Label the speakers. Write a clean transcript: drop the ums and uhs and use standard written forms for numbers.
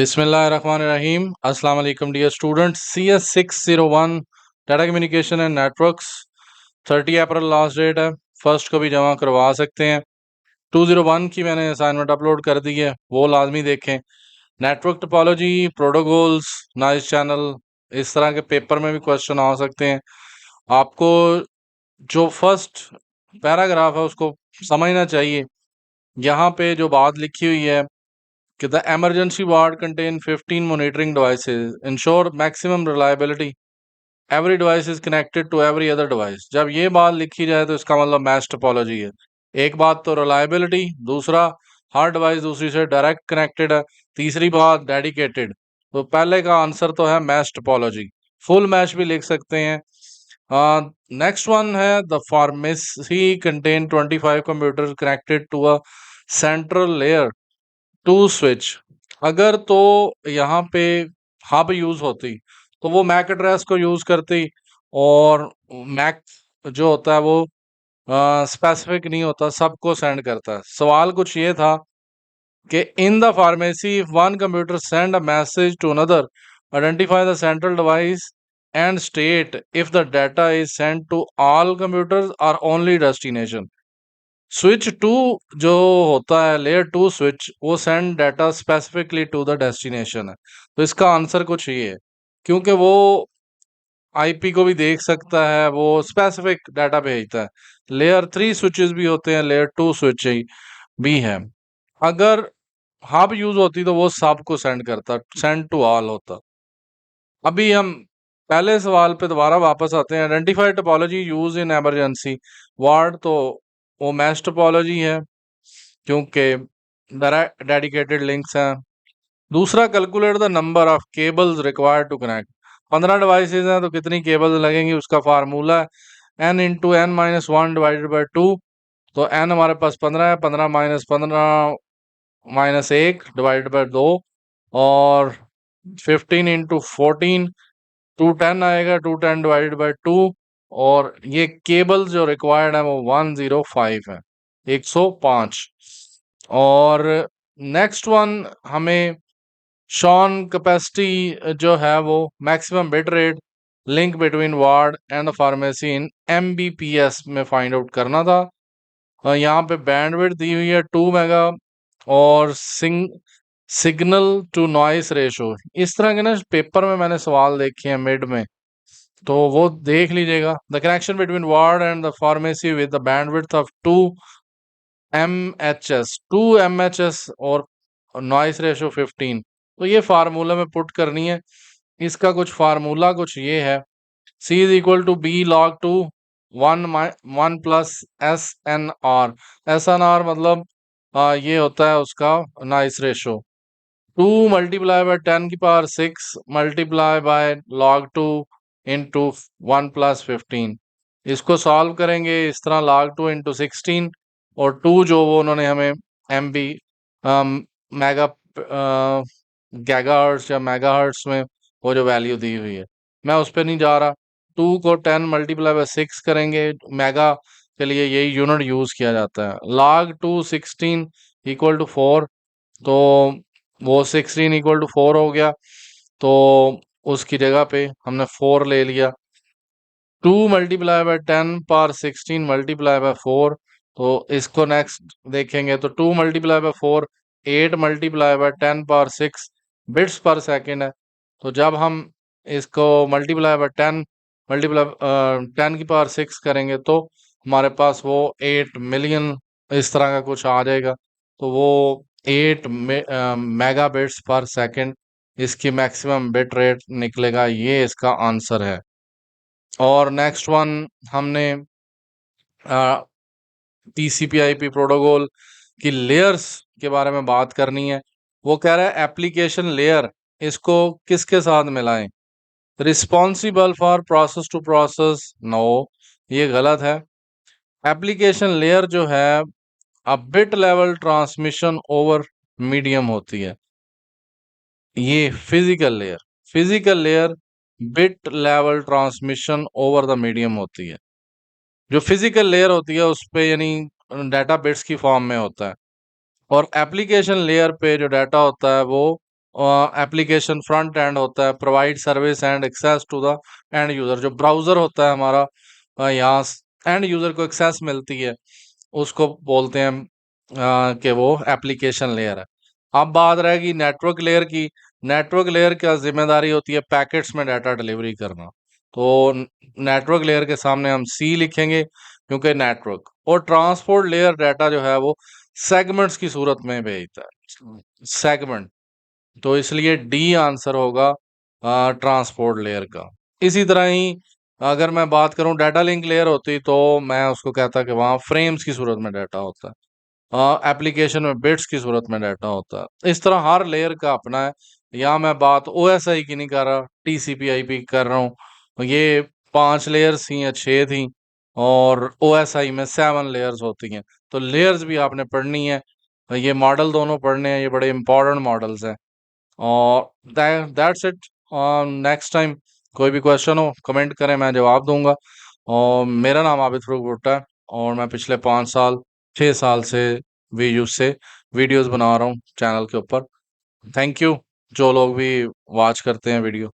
Speaker 1: बिस्मिल्लाहिर्रहमानिर्रहीम। अस्सलाम वालेकुम dear student. CS 601 data communication and networks 30 April last date है। फर्स्ट को भी जमा करवा सकते हैं। 201 की मैंने असाइनमेंट अपलोड कर दी है, वो लाजमी देखें। Network topology, protocols, noise channel, इस तरह के पेपर में भी क्वेश्चन आ सकते हैं। आपको जो फर्स्ट पैराग्राफ है उसको समझना चाहिए। यहाँ पे जो बात लिखी हुई है कि the emergency ward contain 15 monitoring devices, ensure maximum reliability, every device is connected to every other device। जब ये बात लिखी जाए तो इसका मतलब मैश टोपोलॉजी है। एक बात तो रिलायबिलिटी, दूसरा हर डिवाइस दूसरी से डायरेक्ट कनेक्टेड है, तीसरी बात डेडिकेटेड। तो पहले का आंसर तो है मैश टोपोलॉजी। फुल मैश भी लिख सकते हैं। नेक्स्ट वन है the pharmacy contain 25 computer connected to a central layer two switch. अगर तो यहाँ पे हब यूज होती तो वो मैक एड्रेस को यूज करती, और मैक जो होता है वो स्पेसिफिक नहीं होता, सबको सेंड करता है। सवाल कुछ ये था कि in the pharmacy if one computer send a message to another, identify the central device and state if the data is send to all computers और ओनली डेस्टिनेशन। स्विच टू जो होता है, लेयर टू स्विच, वो send data specifically to the destination है। तो इसका answer कुछ ये है, क्योंकि वो आईपी को भी देख सकता है, वो स्पेसिफिक डाटा भेजता है। लेयर थ्री स्विचेस भी होते हैं, लेयर टू स्विच भी है। अगर हब यूज होती तो वो सब को सेंड करता, सेंड टू ऑल होता। अभी हम पहले सवाल पे दोबारा वापस आते हैं। Identify topology use in emergency ward, तो वो मैश टोपोलॉजी है क्योंकि डेडिकेटेड लिंक्स हैं। दूसरा, calculate the number of cables required to connect. 15 devices हैं तो कितनी केबल्स लगेंगी, उसका फार्मूला है n/n-1 डिवाइडेड बाई 2। तो n हमारे पास 15 है, 15 माइनस 15 माइनस 1 डिवाइडेड बाई 2, और 15 × 14 210 आएगा, 210 डिवाइडेड बाई 2। और ये केबल जो रिक्वायर्ड है वो 105 है, 105। और नेक्स्ट वन हमें शॉन कैपेसिटी जो है वो maximum bit rate link between ward and pharmacy in MBPS में फाइंड आउट करना था। यहाँ पे बैंडविड्थ दी हुई है 2 मेगा, और सिग्नल टू नॉइस रेशो। इस तरह के ना पेपर में मैंने सवाल देखे हैं मिड में, तो वो देख लीजिएगा। The connection between ward and the pharmacy with the bandwidth of 2 MHz, 2 MHz और नॉइस रेशो 15। तो ये फार्मूला में पुट करनी है। इसका कुछ फार्मूला कुछ ये है, C is equal to B log 2 1 plus SNR। SNR मतलब ये होता है उसका नॉइस रेशो। 2 मल्टीप्लाई बाय 10 की power 6 multiply by log 2 into 1 plus 15। इसको सॉल्व करेंगे इस तरह, log 2 इंटू 16, और 2 जो वो उन्होंने हमें MB मेगा गैगाहर्ट्ज या मेगाहर्ट्ज में वो जो वैल्यू दी हुई है, मैं उस पर नहीं जा रहा। 2 को 10 मल्टीप्लाई बाय 6 करेंगे, मेगा के लिए यही यूनिट यूज किया जाता है। log 2 16 इक्वल टू 4, तो वो 16 इक्वल टू 4 हो गया, तो उसकी जगह पे हमने 4 ले लिया। 2 multiply by 10 power 16 multiply by 4, तो इसको नेक्स्ट देखेंगे तो 2 multiply by 4 8 multiply by 10 power 6 bits पर सेकेंड है। तो जब हम इसको मल्टीप्लाई बाय 10 मल्टीप्लाई 10 की पावर 6 करेंगे तो हमारे पास वो 8 मिलियन इस तरह का कुछ आ जाएगा। तो वो 8 मेगा बिट्स पर सेकेंड इसकी मैक्सिमम बिट रेट निकलेगा, ये इसका आंसर है। और नेक्स्ट वन हमने TCP/IP प्रोटोकॉल की लेयर्स के बारे में बात करनी है। वो कह रहा है एप्लीकेशन लेयर, इसको किसके साथ मिलाएं? Responsible for process to process, no, ये गलत है। एप्लीकेशन लेयर जो है अब bit level transmission over medium होती है। ये physical layer bit level transmission over the medium होती है। जो फिजिकल लेयर होती है उस पे यानी डाटा बिट्स की फॉर्म में होता है, और एप्लीकेशन लेयर पे जो डाटा होता है वो एप्लीकेशन फ्रंट एंड होता है, provide service and access to the end user. जो ब्राउज़र होता है हमारा, यहाँ एंड यूज़र को एक्सेस मिलती है, उसको बोलते हैं कि वो एप्लीकेशन लेयर है। अब बात रहेगी नेटवर्क लेयर की। नेटवर्क लेयर का जिम्मेदारी होती है पैकेट्स में डाटा डिलीवरी करना। तो नेटवर्क लेयर के सामने हम सी लिखेंगे क्योंकि नेटवर्क, और ट्रांसपोर्ट लेयर डाटा जो है वो सेगमेंट्स की सूरत में भेजता है, सेगमेंट। तो इसलिए डी आंसर होगा ट्रांसपोर्ट लेयर का। इसी तरह ही अगर मैं बात करूं डाटा लिंक लेयर होती तो मैं उसको कहता कि वहाँ फ्रेम्स की सूरत में डाटा होता है, एप्लीकेशन में बिट्स की सूरत में डाटा होता है। इस तरह हर लेयर का अपना है। यहाँ मैं बात ओएसआई की नहीं कर रहा, टीसीपी आईपी कर रहा हूँ। ये 5 लेयर्स थी या 6 थी, और ओएसआई में 7 लेयर्स होती हैं। तो लेयर्स भी आपने पढ़नी है, ये मॉडल दोनों पढ़ने हैं, ये बड़े इंपॉर्टेंट मॉडल्स हैं। और दैट्स इट। नेक्स्ट टाइम कोई भी क्वेश्चन हो कमेंट करें, मैं जवाब दूंगा। और मेरा नाम आबिद फरूक भुट्टा है, और मैं पिछले 5 साल 6 साल से से वीडियोस बना रहा हूँ चैनल के ऊपर। थैंक यू जो लोग भी वॉच करते हैं वीडियो।